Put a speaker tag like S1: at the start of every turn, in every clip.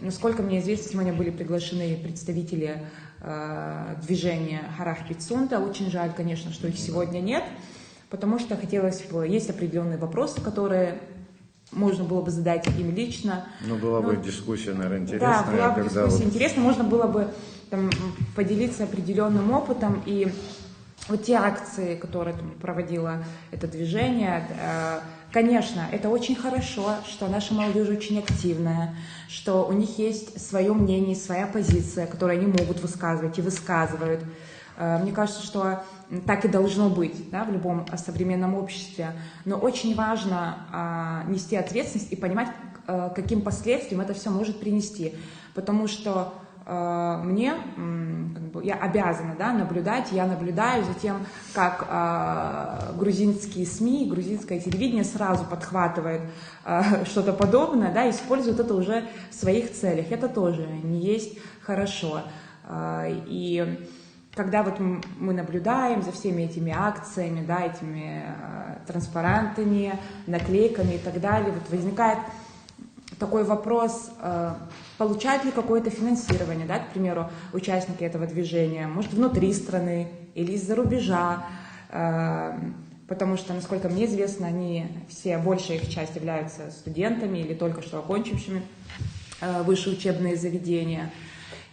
S1: насколько мне известно, сегодня были приглашены представители движения Харах Пицунта. Очень жаль, конечно, что их сегодня нет, потому что хотелось бы, есть определенные вопросы, которые можно было бы задать им лично.
S2: Ну, была бы дискуссия, наверное, интересная.
S1: Да, была бы дискуссия интересная, можно было бы там поделиться определенным опытом. И вот те акции, которые там проводило это движение, конечно, это очень хорошо, что наша молодежь очень активная, что у них есть свое мнение, своя позиция, которую они могут высказывать и высказывают. Мне кажется, что так и должно быть, да, в любом современном обществе. Но очень важно нести ответственность и понимать, каким последствиям это все может принести. Потому что мне, я обязана, да, наблюдать, я наблюдаю за тем, как грузинские СМИ, грузинское телевидение сразу подхватывает что-то подобное, да, используют это уже в своих целях. Это тоже не есть хорошо. И когда вот мы наблюдаем за всеми этими акциями, да, этими транспарантами, наклейками и так далее, вот возникает такой вопрос, получают ли какое-то финансирование, да, к примеру, участники этого движения, может, внутри страны или из-за рубежа, потому что, насколько мне известно, они все, большая их часть являются студентами или только что окончившими высшие учебные заведения.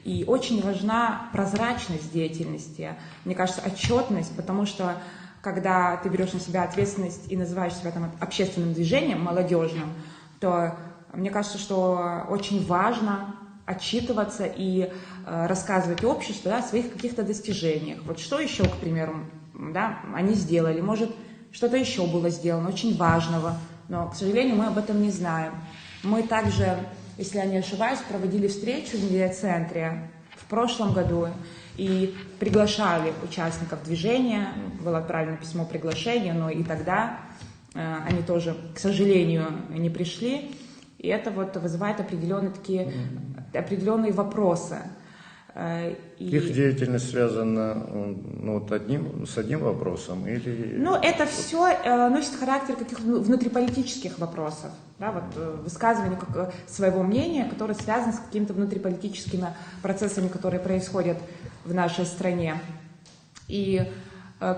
S1: И очень важна прозрачность деятельности, мне кажется, отчетность, потому что когда ты берешь на себя ответственность и называешь себя там общественным движением, молодежным, то мне кажется, что очень важно отчитываться и рассказывать обществу, да, о своих каких-то достижениях. Вот что еще, к примеру, да, они сделали, может, что-то еще было сделано, очень важного, но, к сожалению, мы об этом не знаем. Мы также, если я не ошибаюсь, проводили встречу в медиацентре в прошлом году и приглашали участников движения, было отправлено письмо приглашения, но и тогда они тоже, к сожалению, не пришли. И это вот вызывает определенные вопросы.
S2: Их деятельность связана вот с одним вопросом? Или...
S1: Ну, это все носит характер каких-то внутриполитических вопросов. Да, вот, высказывание своего мнения, которое связано с какими-то внутриполитическими процессами, которые происходят в нашей стране. И,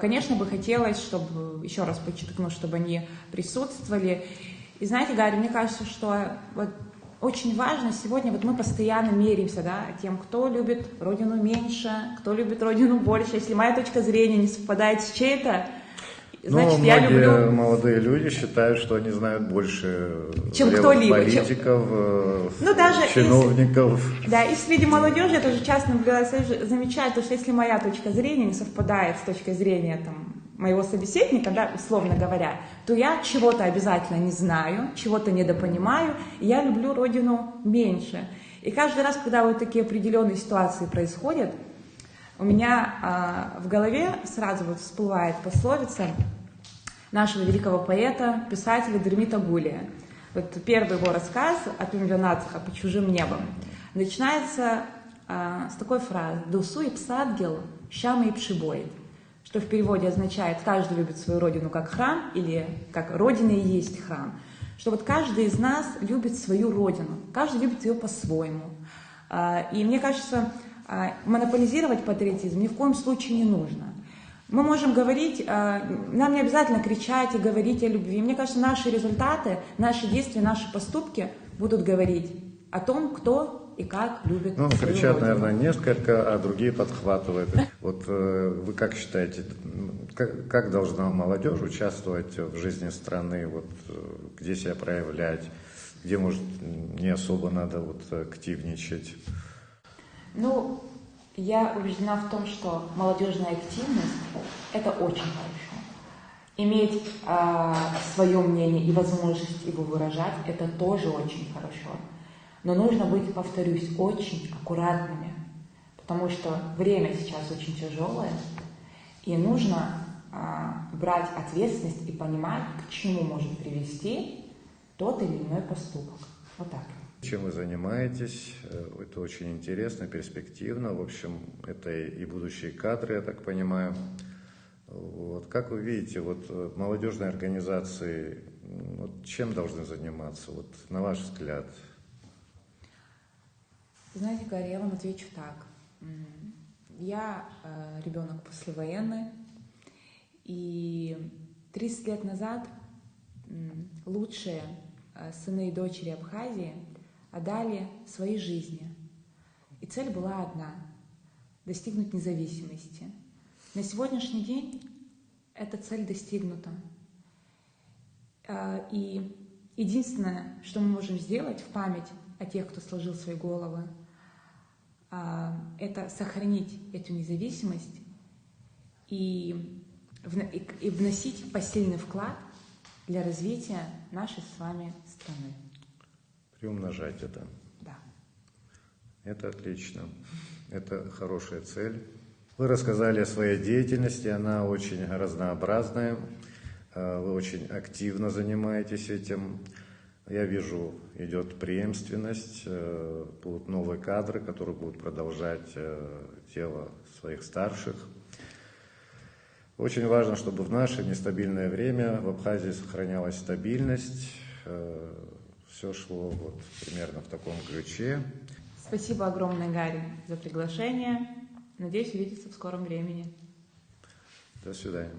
S1: конечно, бы хотелось, чтобы, еще раз подчеркну, чтобы они присутствовали. И знаете, Гарри, мне кажется, что вот очень важно сегодня, вот мы постоянно меряемся, да, тем, кто любит Родину меньше, кто любит Родину больше. Если моя точка зрения не совпадает с чьей-то, значит, я люблю...
S2: Многие молодые люди считают, что они знают больше,
S1: чем кто-либо,
S2: политиков, чиновников.
S1: Да, и среди молодежи я тоже часто наблюдаю, замечаю, что если моя точка зрения не совпадает с точкой зрения там, моего собеседника, да, условно говоря, то я чего-то обязательно не знаю, чего-то недопонимаю, и я люблю Родину меньше. И каждый раз, когда вот такие определенные ситуации происходят, у меня в голове сразу вот всплывает пословица нашего великого поэта, писателя Дермита Гулия. Вот первый его рассказ «От Нацха по чужим небам» начинается с такой фразы «Дусу и псадгел, щама и пшибоид», что в переводе означает «каждый любит свою родину как храм» или как «родина и есть храм». Что вот каждый из нас любит свою родину, каждый любит ее по-своему. И мне кажется, монополизировать патриотизм ни в коем случае не нужно. Мы можем говорить, нам не обязательно кричать и говорить о любви. Мне кажется, наши результаты, наши действия, наши поступки будут говорить о том, кто и как любит свою
S2: кричат,
S1: родину.
S2: наверное, несколько, а другие подхватывают. Вот вы как считаете, как должна молодежь участвовать в жизни страны, вот, где себя проявлять, где, может, не особо надо вот активничать?
S1: Ну, я убеждена в том, что молодежная активность – это очень хорошо. Иметь свое мнение и возможность его выражать – это тоже очень хорошо. Но нужно быть, повторюсь, очень аккуратными, потому что время сейчас очень тяжелое, и нужно брать ответственность и понимать, к чему может привести тот или иной поступок. Вот так.
S2: Чем вы занимаетесь? Это очень интересно, перспективно. В общем, это и будущие кадры, я так понимаю. Вот. Как вы видите, вот молодежные организации, вот чем должны заниматься, вот, на ваш взгляд?
S1: Знаете, Гарри, я вам отвечу так. Я ребенок послевоенный, и 30 лет назад лучшие сыны и дочери Абхазии отдали свои жизни. И цель была одна – достигнуть независимости. На сегодняшний день эта цель достигнута. И единственное, что мы можем сделать в память о тех, кто сложил свои головы, это сохранить эту независимость и вносить посильный вклад для развития нашей с вами страны.
S2: Приумножать это.
S1: Да.
S2: Это отлично. Это хорошая цель. Вы рассказали о своей деятельности, она очень разнообразная. Вы очень активно занимаетесь этим. Я вижу, идет преемственность, будут новые кадры, которые будут продолжать дело своих старших. Очень важно, чтобы в наше нестабильное время в Абхазии сохранялась стабильность. Все шло вот примерно в таком ключе.
S1: Спасибо огромное, Гарри, за приглашение. Надеюсь увидеться в скором времени.
S2: До свидания.